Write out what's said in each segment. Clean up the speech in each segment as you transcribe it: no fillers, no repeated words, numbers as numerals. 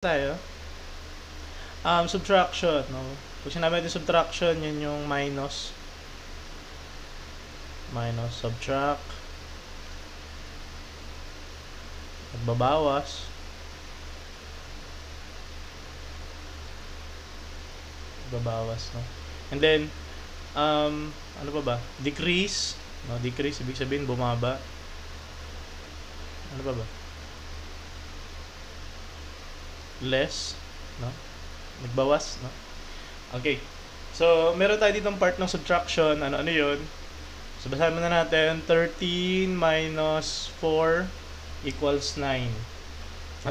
Tayo. Subtraction, no? Pag sinabi natin subtraction, yun yung minus. Minus, subtract. Magbabawas. Babawas, no? And then, ano pa ba? Decrease. No? Decrease, ibig sabihin, bumaba. Ano pa ba? Less, no? Nagbawas, no? Okay. So, meron tayo ditong part ng subtraction. Ano yun? So, basahin muna natin. 13 minus 4 equals 9.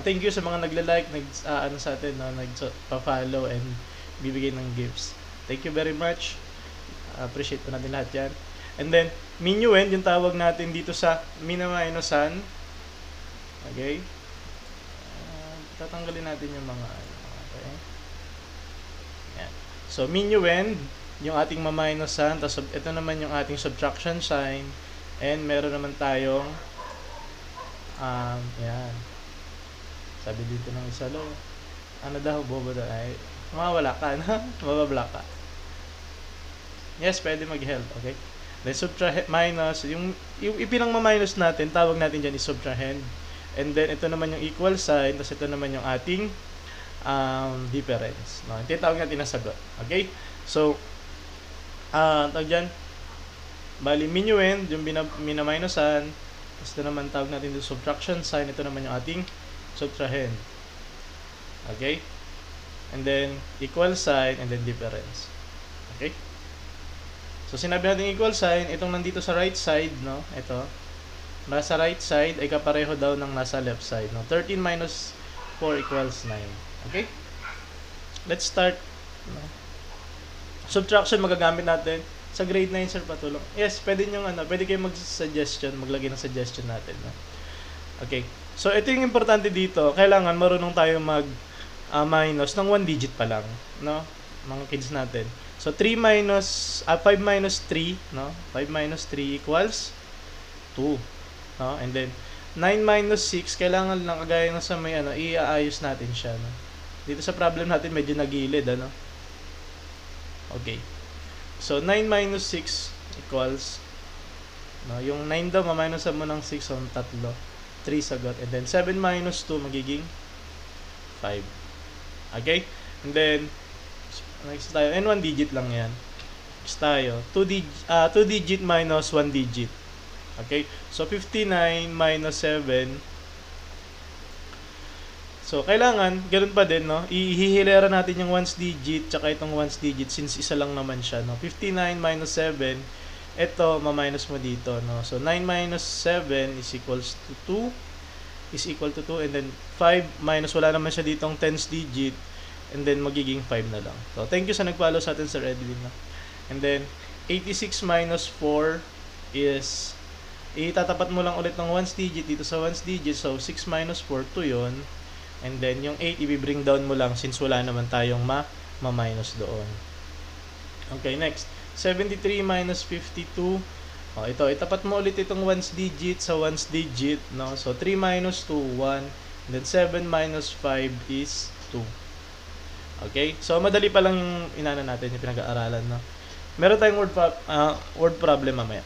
Thank you sa mga nagla-like, ano sa atin, no? Nagpa-follow and bibigay ng gifts. Thank you very much. Appreciate po natin lahat yan. And then, minuend, yung tawag natin dito sa minus-minusan. Okay? Tatanggalin natin yung mga okay. Yan. So minuend yung ating maminusan, tapos ito naman yung ating subtraction sign, and meron naman tayong yan. Sabi dito ng isa lo, ano daw, bobo daw, ay mawawala ka na, mabablock ka. Yes, pwede mag-help, okay? Then subtract minus, yung ipinang ma-minus natin, tawag natin dyan is subtrahend. And then, ito naman yung equal sign, tapos ito naman yung ating difference. No? Ito yung tawag natin na sagot. Okay? So, tawag dyan, bali, minuend, yung minaminusan, tapos ito naman tawag natin yung subtraction sign, ito naman yung ating subtrahend. Okay? And then, equal sign, and then difference. Okay? So, sinabi natin equal sign, itong nandito sa right side, no? Ito, nasa right side ay kapareho daw ng nasa left side. No? 13 minus 4 equals 9. Okay? Let's start. No? Subtraction magagamit natin. Sa grade 9, sir, patulong. Yes, pwede nyo, pwede kayo mag-suggestion, maglagay ng suggestion natin. No? Okay. So, ito yung importante dito. Kailangan marunong tayo mag-minus ng 1 digit pa lang. No? Mga kids natin. So, 5 minus 3, no? 5 minus 3 equals 2. No? And then 9 minus 6, kailangan lang kagaya ng sa may iaayos natin siya, no? Dito sa problem natin medyo nagilid, ano? Okay. So 9 minus 6 equals, no, yung 9 daw ma-minusan mo ng 6, so 3 sagot. And then 7 minus 2 magiging 5. Okay? And then next tayo, and 1 digit lang 'yan. Next tayo, 2 digit minus 1 digit. Okay? So, 59 minus 7. So, kailangan, ganun pa din, no? Ihihilera natin yung ones digit, tsaka itong ones digit, since isa lang naman siya, no? 59 minus 7, ito, ma-minus mo dito, no? So, 9 minus 7 is equals to 2, is equal to 2, and then 5 minus, wala naman siya ditong tens digit, and then magiging 5 na lang. So, thank you sa nag-follow sa atin, Sir Edwin, no? And then, 86 minus 4 is itatapat mo lang ulit ng ones digit dito sa ones digit. So, 6 minus 4, 2 yun. And then, yung 8, i-bring down mo lang since wala naman tayong ma-minus doon. Okay, next. 73 minus 52. Ito, itapat mo ulit itong ones digit sa ones digit. No? So, 3 minus 2, 1. And then, 7 minus 5 is 2. Okay? So, madali pa lang yung inana natin, yung pinag-aaralan. No? Meron tayong word problem mamaya.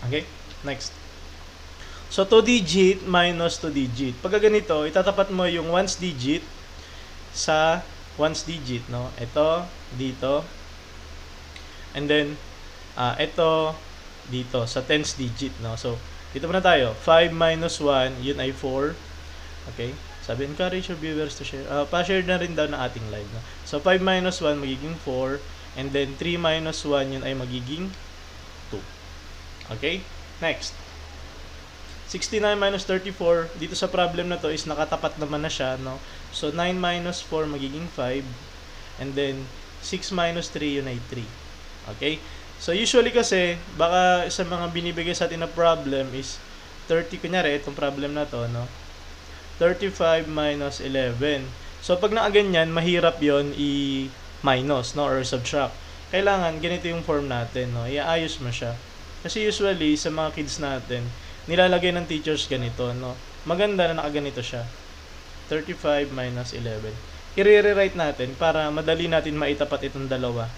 Okay? Next. So, 2 digit minus 2 digit. Pag ganito, itatapat mo yung ones digit sa ones digit, no? Ito, dito. And then, ito, dito, sa tens digit, no? So, dito muna tayo. 5 minus 1, yun ay 4. Okay? Sabi, encourage your viewers to share. Pa-share na rin daw na ating live, no? So, 5 minus 1, magiging 4. And then, 3 minus 1, yun ay magiging 2. Okay? Next. 69 minus 34, dito sa problem na to is nakatapat naman na siya, no? So, 9 minus 4 magiging 5. And then, 6 minus 3, yun ay 3. Okay? So, usually kasi, baka sa mga binibigay sa atin na problem is 30, kunyari, itong problem na to, no? 35 minus 11. So, pag nakaganyan, mahirap yon i-minus, no? Or subtract. Kailangan, ganito yung form natin, no? Iaayos mo siya. Kasi usually, sa mga kids natin, nilalagay ng teachers ganito, no? Maganda na nakaganito siya. 35 minus 11. I-rewrite natin para madali natin maitapat itong dalawa.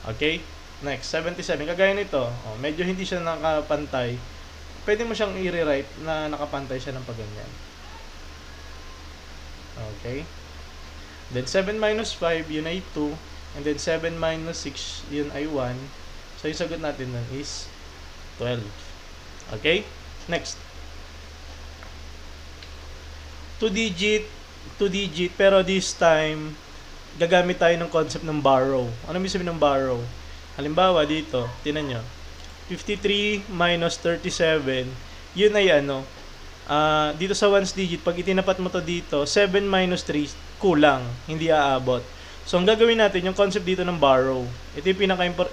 Okay? Next, 77. Kagaya nito, medyo hindi siya nakapantay. Pwede mo siyang i-rewrite na nakapantay siya ng paganyan. Okay? Then 7 minus 5, yun ay 2. And then 7 minus 6, yun ay 1. So yung sagot natin nun is 12. Okay? Next. 2 digit, pero this time gagamit tayo ng concept ng borrow. Ano ibig sabihin ng borrow? Halimbawa dito, tinan nyo, 53 minus 37, yun ay dito sa ones digit, pag itinapat mo to dito, 7 minus 3, kulang, hindi aabot. So ang gagawin natin, yung concept dito ng borrow, ito yung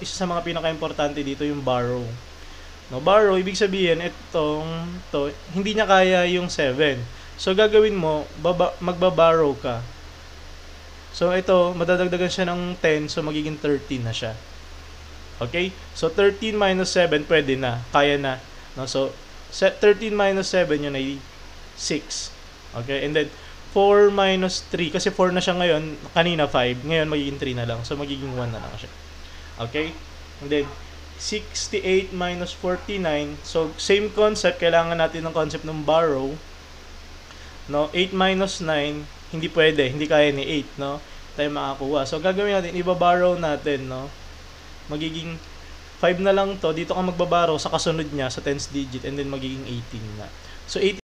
isa sa mga pinaka-importante dito, yung borrow. No, borrow, ibig sabihin, hindi niya kaya yung 7. So, gagawin mo, magbaborrow ka. So, ito, madadagdagan siya ng 10, so magiging 13 na siya. Okay? So, 13 minus 7, pwede na. Kaya na. No? So, 13 minus 7, yun ay 6. Okay? And then, 4 minus 3, kasi 4 na siya ngayon, kanina 5, ngayon magiging 3 na lang. So, magiging 1 na lang siya. Okay? And then, 68 minus 49, so, same concept, kailangan natin ng concept ng borrow. No, 8 minus 9, hindi pwede, hindi kaya ni 8, no? Tayo makakuha. So, gagawin natin, ibaborrow natin, no? Magiging 5 na lang to, dito ka magbaborrow sa kasunod niya, sa tens digit, and then magiging 18 na. So, 18